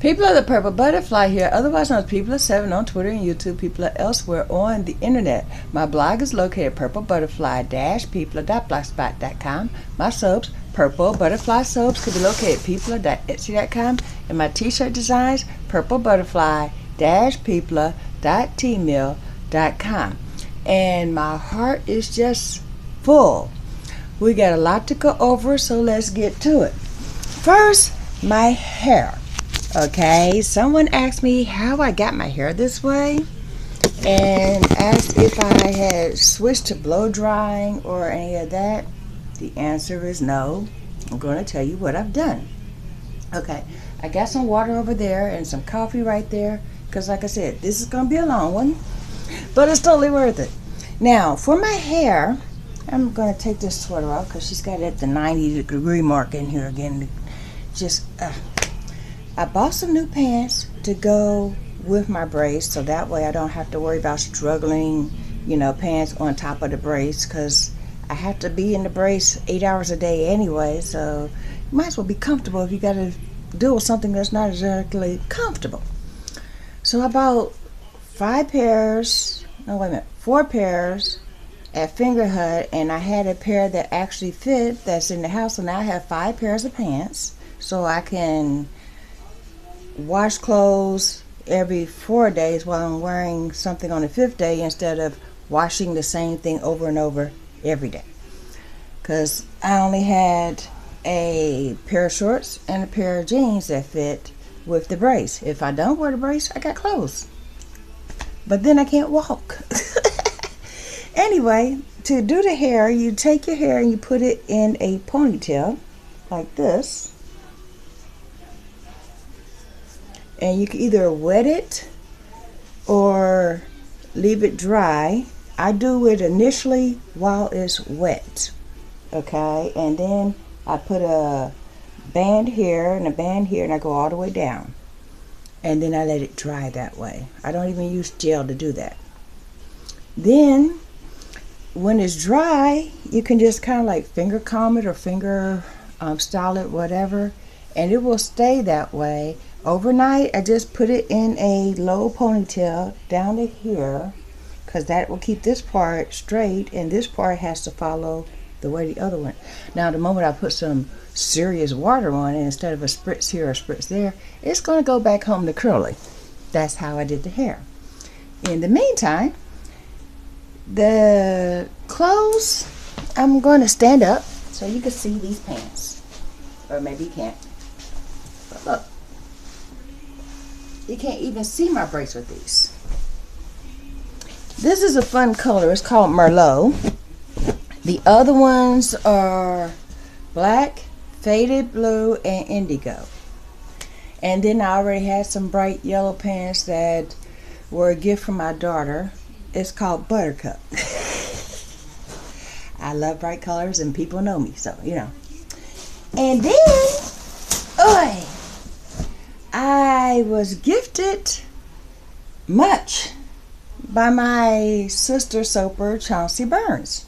People of the Purple Butterfly here, otherwise known as People of 7 on Twitter and YouTube, people are elsewhere on the internet. My blog is located at purplebutterfly-people.blogspot.com. My soaps, Purple Butterfly Soaps, could be located at people.etsy.com. And my t-shirt designs, purplebutterfly-people.tmail.com. And my heart is just full. We got a lot to go over, so let's get to it. First, my hair. Okay, someone asked me how I got my hair this way and asked if I had switched to blow drying or any of that. The answer is no. I'm going to tell you what I've done. Okay, I got some water over there and some coffee right there because, like I said, this is going to be a long one, but it's totally worth it. Now, for my hair, I'm going to take this sweater off because she's got it at the 90-degree mark in here again. Just, I bought some new pants to go with my brace so that way I don't have to worry about struggling, pants on top of the brace because I have to be in the brace 8 hours a day anyway, so you might as well be comfortable if you got to deal with something that's not exactly comfortable. So I bought 4 pairs at Fingerhut, and I had a pair that actually fit that's in the house, so now I have 5 pairs of pants so I can wash clothes every 4 days while I'm wearing something on the 5th day instead of washing the same thing over and over every day. Because I only had a pair of shorts and a pair of jeans that fit with the brace. If I don't wear the brace, I got clothes. But then I can't walk. Anyway, to do the hair, you take your hair and you put it in a ponytail like this. And you can either wet it or leave it dry. I do it initially while it's wet, okay? And then I put a band here and a band here, and I go all the way down. And then I let it dry that way. I don't even use gel to do that. Then, when it's dry, you can just kind of like finger comb it or finger style it, whatever, and it will stay that way. Overnight, I just put it in a low ponytail down to here because that will keep this part straight and this part has to follow the way the other one. Now, the moment I put some serious water on it, instead of a spritz here or a spritz there, it's going to go back home to curly. That's how I did the hair. In the meantime, the clothes, I'm going to stand up so you can see these pants. Or maybe you can't. But look. You can't even see my brace with these. This is a fun color. It's called Merlot. The other ones are black, faded blue, and indigo. And then I already had some bright yellow pants that were a gift from my daughter. It's called Buttercup. I love bright colors and people know me, so And then, I was gifted much by my sister soaper, Chauncey Burns.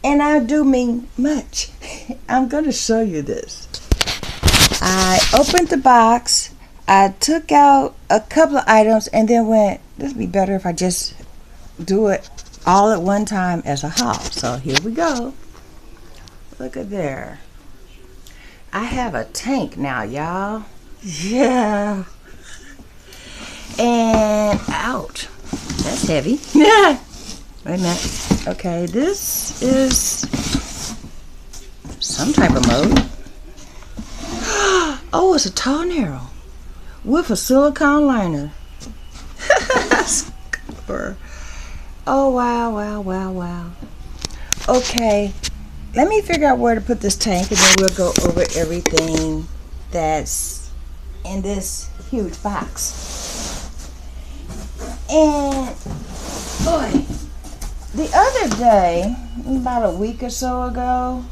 And I do mean much. I'm going to show you this. I opened the box. I took out a couple of items and then went, this would be better if I just do it all at one time as a haul. So here we go. Look at there. I have a tank now, y'all. Yeah. And ouch. That's heavy. Yeah. Wait a minute. Okay, this is some type of mode. Oh, it's a tall narrow with a silicone liner. Oh, wow. Okay, let me figure out where to put this tank and then we'll go over everything that's in this huge box. And boy, the other day, about a week or so ago,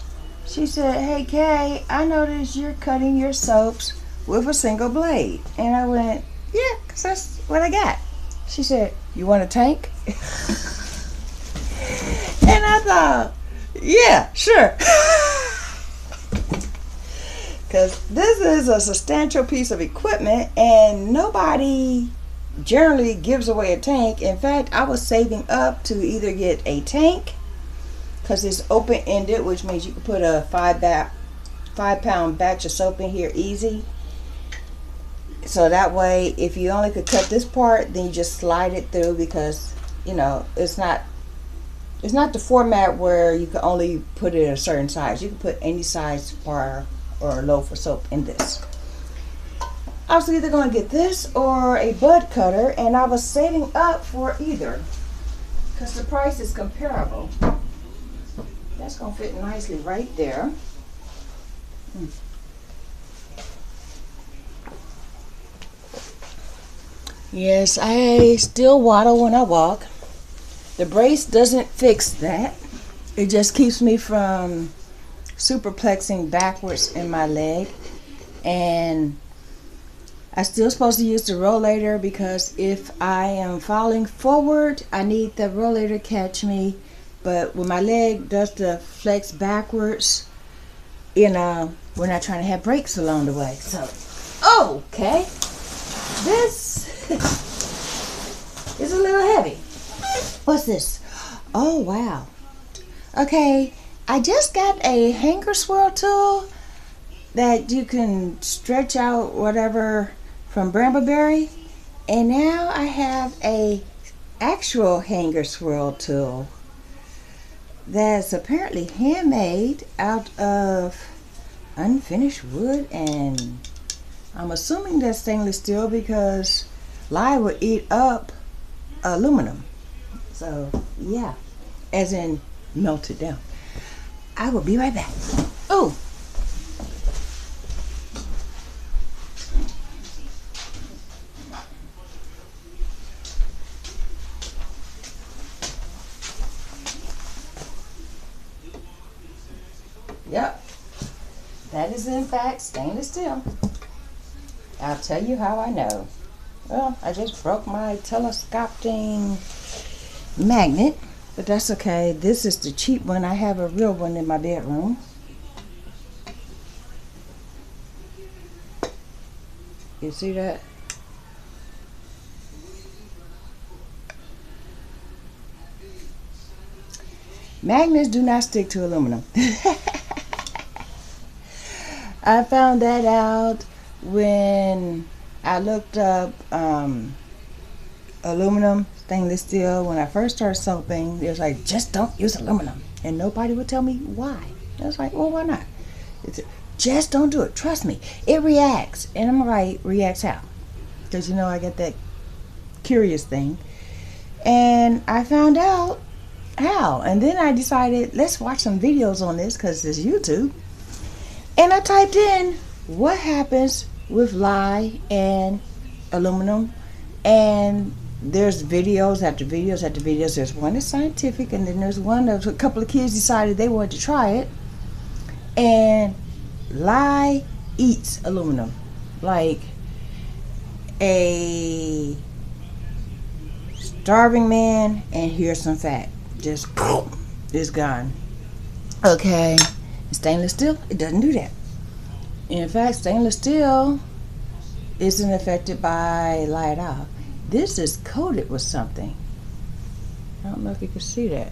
she said, "Hey Kay, I noticed you're cutting your soaps with a single blade." And I went, "Yeah, because that's what I got." She said, "You want a tank?" And I thought, yeah, sure. Because this is a substantial piece of equipment and nobody generally gives away a tank. In fact, I was saving up to either get a tank because it's open-ended, which means you can put a 5-pound batch of soap in here easy. So that way, if you only could cut this part, then you just slide it through, because you know it's not the format where you can only put it a certain size. You can put any size bar or loaf of soap in this. I was either going to get this or a bud cutter, and I was saving up for either because the price is comparable. That's going to fit nicely right there. Yes, I still waddle when I walk. The brace doesn't fix that. It just keeps me from superplexing backwards in my leg. And I'm still supposed to use the rollator, because if I am falling forward, I need the rollator to catch me. But when my leg does the flex backwards, you know, we're not trying to have breaks along the way. So, okay. This is a little heavy. What's this? Oh, wow. Okay, I just got a hanger swirl tool that you can stretch out whatever from Brambleberry. And now I have a actual hanger swirl tool that's apparently handmade out of unfinished wood, and I'm assuming that's stainless steel because lye would eat up aluminum. So yeah, as in melt it down. I will be right back. Oh, yep, that is in fact stainless steel. I'll tell you how I know. Well, I just broke my telescoping magnet, but that's okay. This is the cheap one. I have a real one in my bedroom. You see that? Magnets do not stick to aluminum. I found that out when I looked up aluminum, stainless steel. When I first started soaping, it was like, just don't use aluminum. And nobody would tell me why. I was like, well, why not? Just don't do it. Trust me. It reacts. And I'm like, reacts how? Because, you know, I get that curious thing. And I found out how. And then I decided, let's watch some videos on this because it's YouTube. And I typed in, what happens with lye and aluminum? And there's videos after videos after videos. There's one that's scientific, and then there's one that a couple of kids decided they wanted to try it. And lye eats aluminum like a starving man, and here's some fat. Just it's gone. Okay, stainless steel, it doesn't do that. In fact, stainless steel isn't affected by lye at all. This is coated with something. I don't know if you can see that.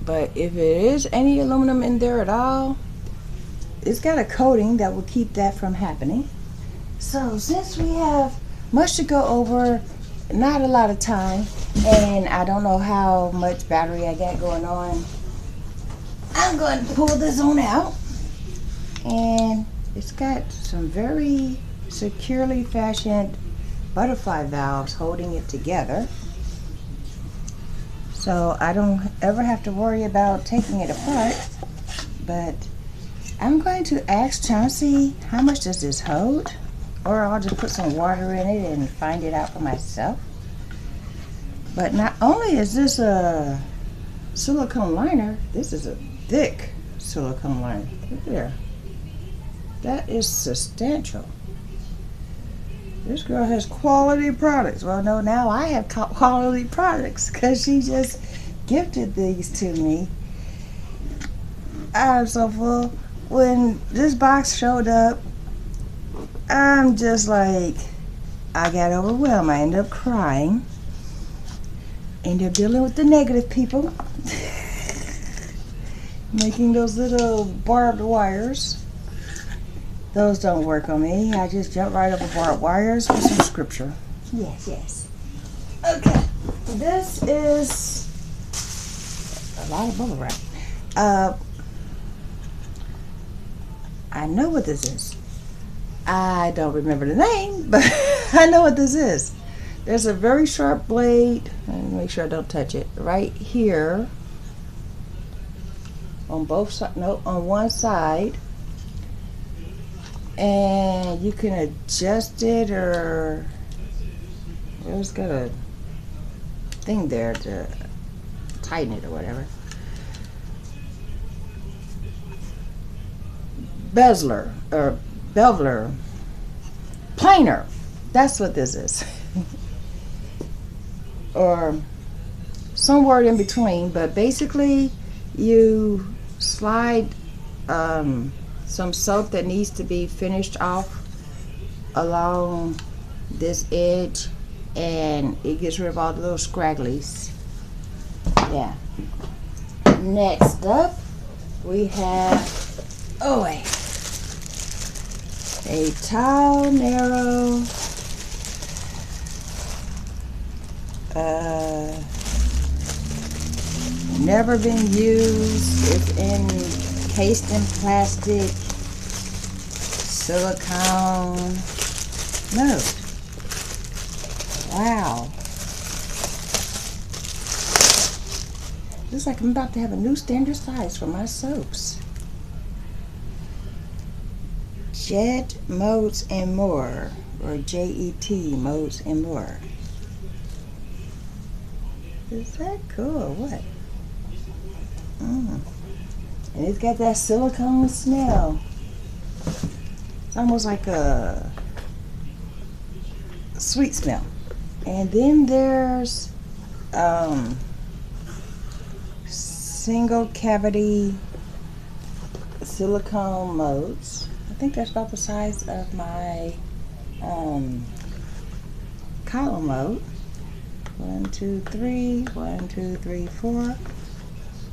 But if it is any aluminum in there at all, it's got a coating that will keep that from happening. So since we have much to go over, not a lot of time, and I don't know how much battery I got going on, I'm going to pull this on out. And it's got some very securely fashioned butterfly valves holding it together. So I don't ever have to worry about taking it apart. But I'm going to ask Chauncey, how much does this hold? Or I'll just put some water in it and find it out for myself. But not only is this a silicone liner, this is a thick silicone liner. Look there. That is substantial. This girl has quality products. Well, no, now I have quality products because she just gifted these to me. I'm so full. when this box showed up, I'm just like, I got overwhelmed. I ended up crying. Ended up dealing with the negative people. Making those little barbed wires. Those don't work on me. I just jump right over barbed wires with some scripture. Yes, yes. Okay. This is a lot of bubble wrap. I know what this is. I don't remember the name, but I know what this is. There's a very sharp blade. Let me make sure I don't touch it. Right here. On both sides. No, on one side. And you can adjust it, or it's got a thing there to tighten it or whatever. Bezeler or beveler, planer. That's what this is. Or some word in between, but basically you slide some soap that needs to be finished off along this edge, and it gets rid of all the little scragglies. Yeah. Next up, we have a tall, narrow, never been used. It's encased in plastic, silicone. No. Wow. Looks like I'm about to have a new standard size for my soaps. Jet Modes and More, or J-E-T Modes and More. Is that cool or what? And it's got that silicone smell. It's almost like a sweet smell. And then there's single cavity silicone modes. I think that's about the size of my column mode. 1, 2, 3, 1, 2, 3, 4,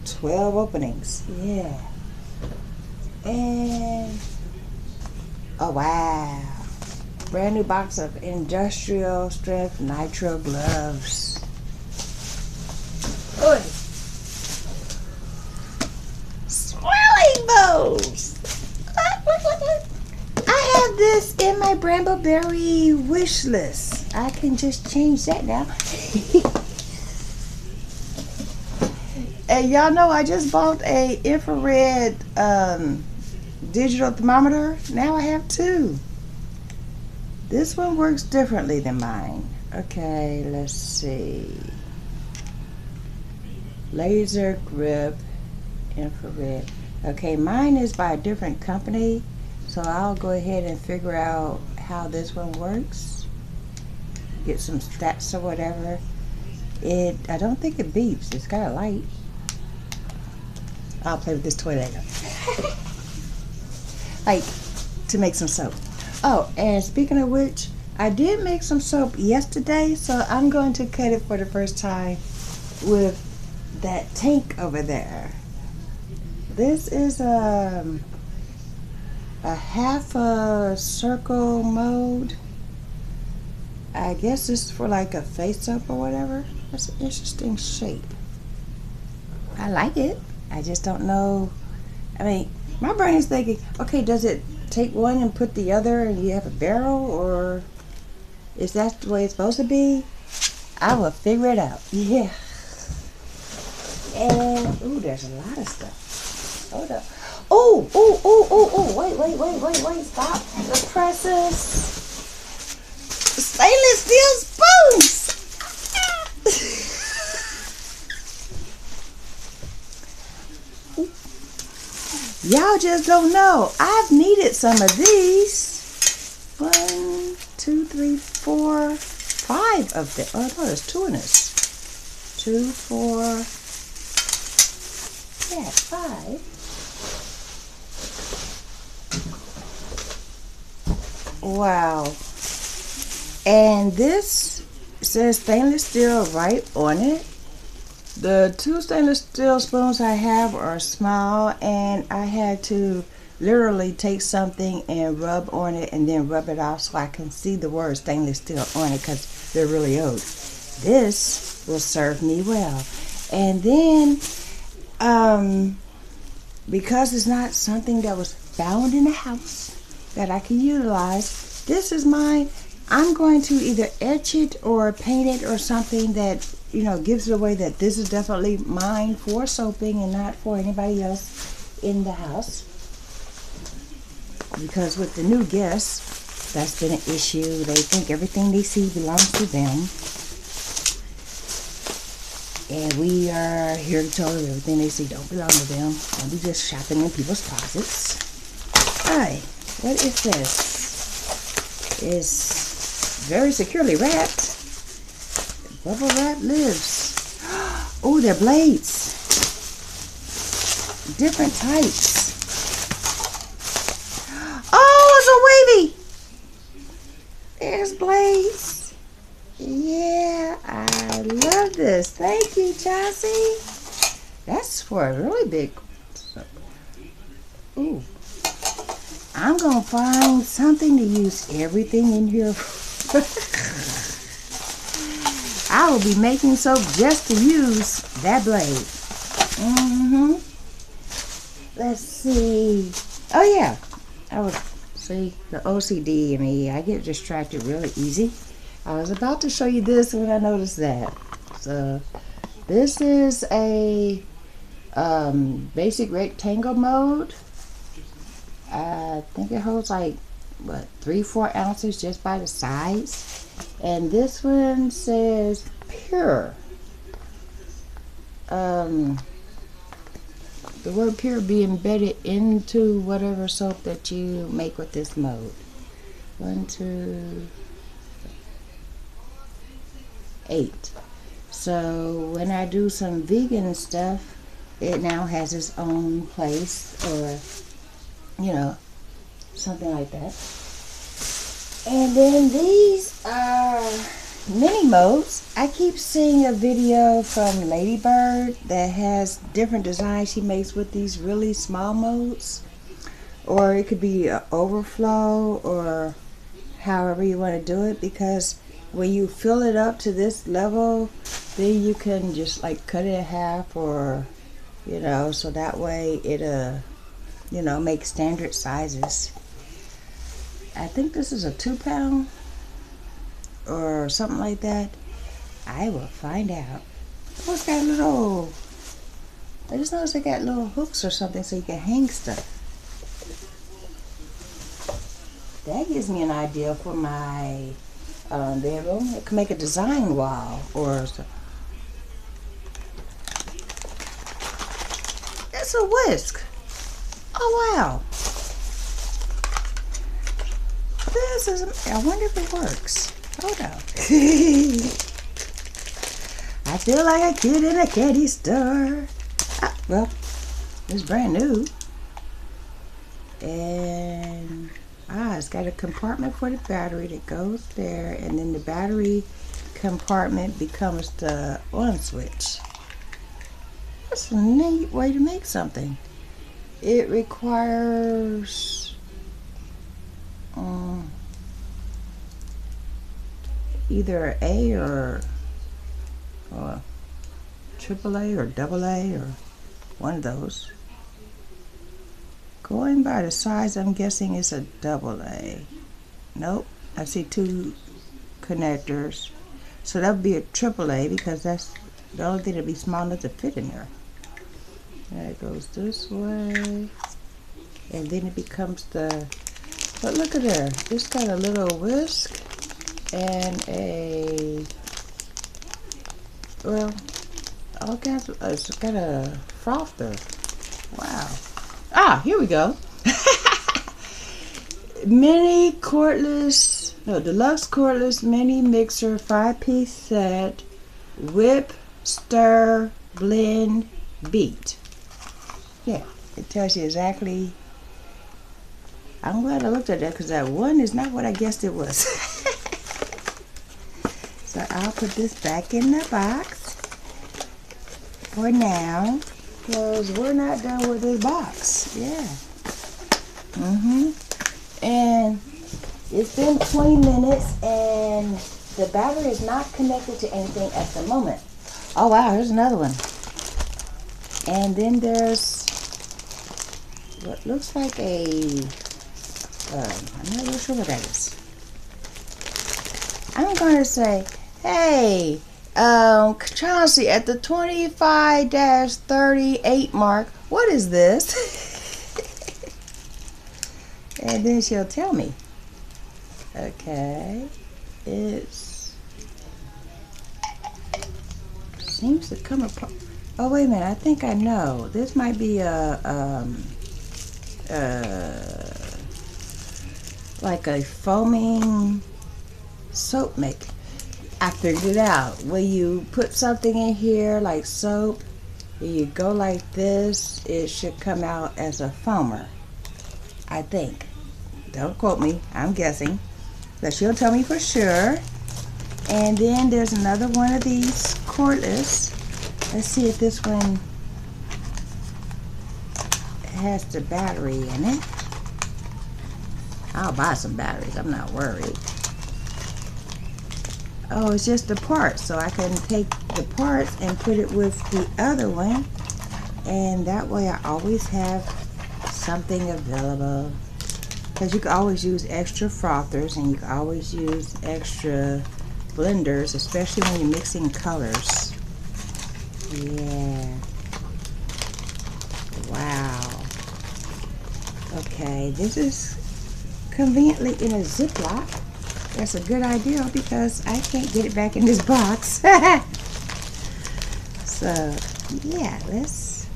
12 openings. Yeah. And oh wow, brand new box of industrial strength nitrile gloves. Oy. Swelling bows. I have this in my Brambleberry wish list. I can just change that now. And y'all know I just bought a infrared digital thermometer. Now I have 2. This one works differently than mine. Okay, let's see. Laser grip infrared. Okay, mine is by a different company, so I'll go ahead and figure out how this one works. Get some stats or whatever. I don't think it beeps. It's got a light. I'll play with this toy later. Like, to make some soap. Oh, and speaking of which, I did make some soap yesterday, so I'm going to cut it for the first time with that tank over there. This is a half a circle mode. I guess this is for like a face soap or whatever. That's an interesting shape. I like it. I just don't know. I mean, my brain is thinking, okay, does it take one and put the other and you have a barrel, or is that the way it's supposed to be? I will figure it out. Yeah. And, ooh, there's a lot of stuff. Hold up. Oh, wait, stop. The presses. Stainless steel spoons. Y'all just don't know. I've needed some of these. 1, 2, 3, 4, 5 of them. Oh no, there's 2 in this. 2, 4. Yeah, 5. Wow. And this says stainless steel right on it. The two stainless steel spoons I have are small, and I had to literally take something and rub on it and then rub it off so I can see the word stainless steel on it because they're really old. This will serve me well. And then, because it's not something that was found in the house that I can utilize, this is mine. I'm going to either etch it or paint it or something that, you know, gives it away that this is definitely mine for soaping and not for anybody else in the house. Because with the new guests, that's been an issue. They think everything they see belongs to them. And we are here to tell them everything they see don't belong to them. Don't be just shopping in people's closets. Hi, what is this? It's very securely wrapped. Bubble wrap lives. Oh, they're blades. Different types. Oh, it's a wavy. There's blades. Yeah, I love this. Thank you, Chauncey. That's for a really big. Ooh. I'm going to find something to use everything in here. I will be making soap just to use that blade. Let's see. Oh yeah, see the OCD in me. I get distracted really easy. I was about to show you this when I noticed that. So this is a basic rectangle mode. I think it holds like what 3-4 ounces just by the size. And this one says pure. The word pure be embedded into whatever soap that you make with this mode. 1, 2, 8. So when I do some vegan stuff, it now has its own place, or you know, something like that. And then these are mini modes. I keep seeing a video from Ladybird that has different designs she makes with these really small modes. Or it could be an overflow, or however you want to do it, because when you fill it up to this level, then you can just like cut it in half, or you know, so that way it you know, make standard sizes. I think this is a 2-pound or something like that. I will find out. Oh, it's got little, I just noticed they got little hooks or something so you can hang stuff. That gives me an idea for my bedroom. I can make a design wall or something. It's a whisk. Oh wow. This is, I wonder if it works. Hold on. I feel like a kid in a candy store. Ah, well, it's brand new. And it's got a compartment for the battery that goes there, and then the battery compartment becomes the on switch. That's a neat way to make something. It requires either A or AAA or AA or one of those. Going by the size, I'm guessing it's a AA. Nope, I see 2 connectors. So that would be a AAA because that's the only thing that'd be small enough to fit in there. And it goes this way, and then it becomes the. But look at there, it's got a little whisk and a, well, all kinds of, it's got a frother. Wow. Ah, here we go. Mini cordless, no, deluxe cordless mini mixer 5-piece set, whip, stir, blend, beat. Yeah, it tells you exactly I'm glad I looked at that because that one is not what I guessed it was. So I'll put this back in the box for now because we're not done with this box. Yeah. And it's been 20 minutes and the battery is not connected to anything at the moment. Oh wow, here's another one. And then there's what looks like a, I'm not really sure what that is. I'm going to say, hey, Chauncey, at the 25-38 mark, what is this? And then she'll tell me. Okay, it seems to come apart. Oh wait a minute, I think I know. This might be a like a foaming soap maker. I figured it out. When you put something in here like soap, you go like this, it should come out as a foamer. I think. Don't quote me, I'm guessing. But she'll tell me for sure. And then there's another one of these cordless. Let's see if this one has the battery in it. I'll buy some batteries, I'm not worried. Oh, it's just the parts, so I can take the parts and put it with the other one, and that way I always have something available. Because you can always use extra frothers and you can always use extra blenders, especially when you're mixing colors. Yeah. Wow. Okay, this is conveniently in a Ziploc. That's a good idea because I can't get it back in this box. So, yeah, let's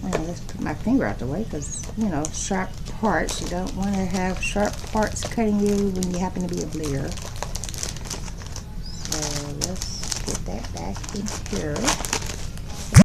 put my finger out the way because, you know, sharp parts. You don't want to have sharp parts cutting you when you happen to be a bleeder. So let's get that back in here.